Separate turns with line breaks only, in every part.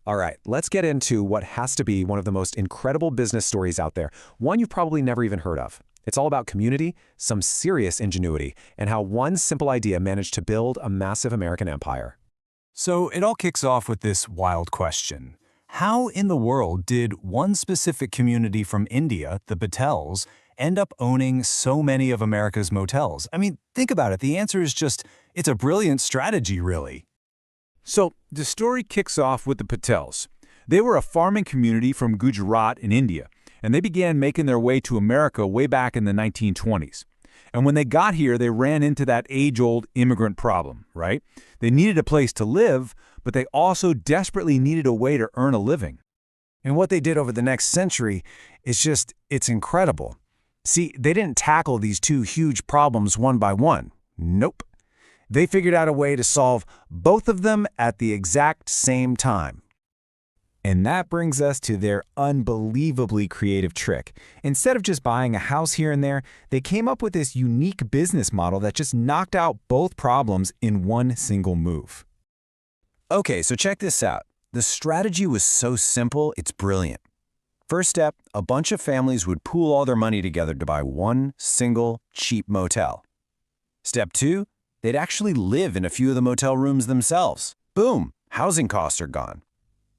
All right, let's get into what has to be one of the most incredible business stories out there, one you've probably never even heard of. It's all about community, some serious ingenuity, and how one simple idea managed to build a massive American empire.
So it all kicks off with this wild question. How in the world did one specific community from India, the Patels, end up owning so many of America's motels? I mean, think about it. The answer is just, it's a brilliant strategy, really.
So the story kicks off with the Patels. They were a farming community from Gujarat in India, and they began making their way to America way back in the 1920s. And when they got here, they ran into that age-old immigrant problem, right? They needed a place to live, but they also desperately needed a way to earn a living.
And what they did over the next century is it's incredible. See, they didn't tackle these two huge problems one by one. Nope. They figured out a way to solve both of them at the exact same time.
And that brings us to their unbelievably creative trick. Instead of just buying a house here and there, they came up with this unique business model that just knocked out both problems in one single move.
Okay, so check this out. The strategy was so simple, it's brilliant. First step, a bunch of families would pool all their money together to buy one single, cheap motel. Step 2, they'd actually live in a few of the motel rooms themselves. Boom, housing costs are gone.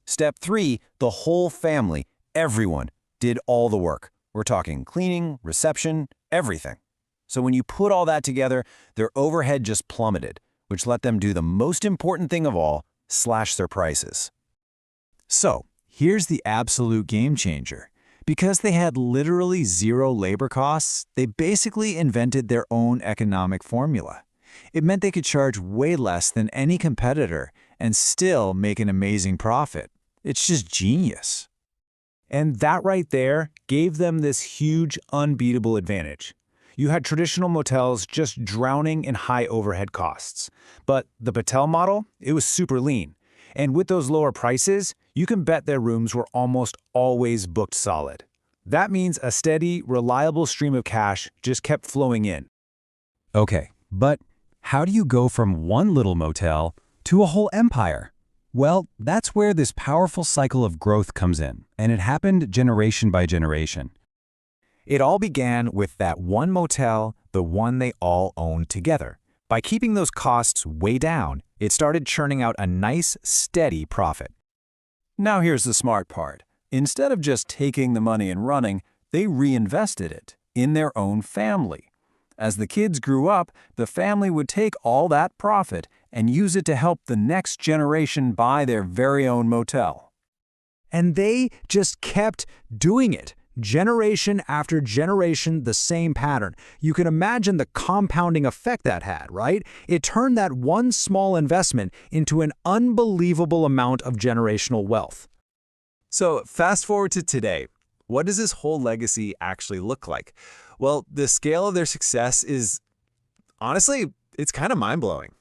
Step 3, the whole family, everyone, did all the work. We're talking cleaning, reception, everything. So when you put all that together, their overhead just plummeted, which let them do the most important thing of all, slash their prices.
So, here's the absolute game changer. Because they had literally zero labor costs, they basically invented their own economic formula. It meant they could charge way less than any competitor and still make an amazing profit. It's just genius. And that right there gave them this huge, unbeatable advantage. You had traditional motels just drowning in high overhead costs. But the Patel model, it was super lean. And with those lower prices, you can bet their rooms were almost always booked solid. That means a steady, reliable stream of cash just kept flowing in.
Okay, but how do you go from one little motel to a whole empire? Well, that's where this powerful cycle of growth comes in, and it happened generation by generation.
It all began with that one motel, the one they all owned together. By keeping those costs way down, it started churning out a nice, steady profit. Now here's the smart part. Instead of just taking the money and running, they reinvested it in their own family. As the kids grew up, the family would take all that profit and use it to help the next generation buy their very own motel. And they just kept doing it. Generation after generation, the same pattern. You can imagine the compounding effect that had, right? It turned that one small investment into an unbelievable amount of generational wealth.
So fast forward to today. What does this whole legacy actually look like? Well, the scale of their success is, honestly, it's kind of mind-blowing.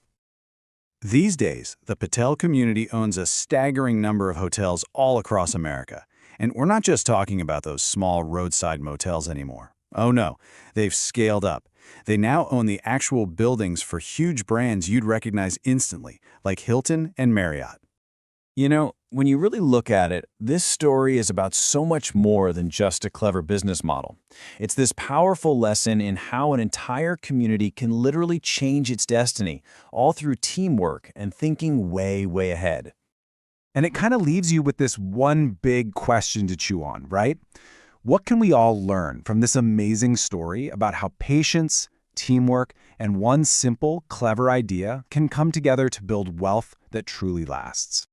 These days, the Patel community owns a staggering number of hotels all across America. And we're not just talking about those small roadside motels anymore. Oh no, they've scaled up. They now own the actual buildings for huge brands you'd recognize instantly, like Hilton and Marriott. You know, when you really look at it, this story is about so much more than just a clever business model. It's this powerful lesson in how an entire community can literally change its destiny, all through teamwork and thinking way, way ahead.
And it kind of leaves you with this one big question to chew on, right? What can we all learn from this amazing story about how patience, teamwork, and one simple, clever idea can come together to build wealth that truly lasts?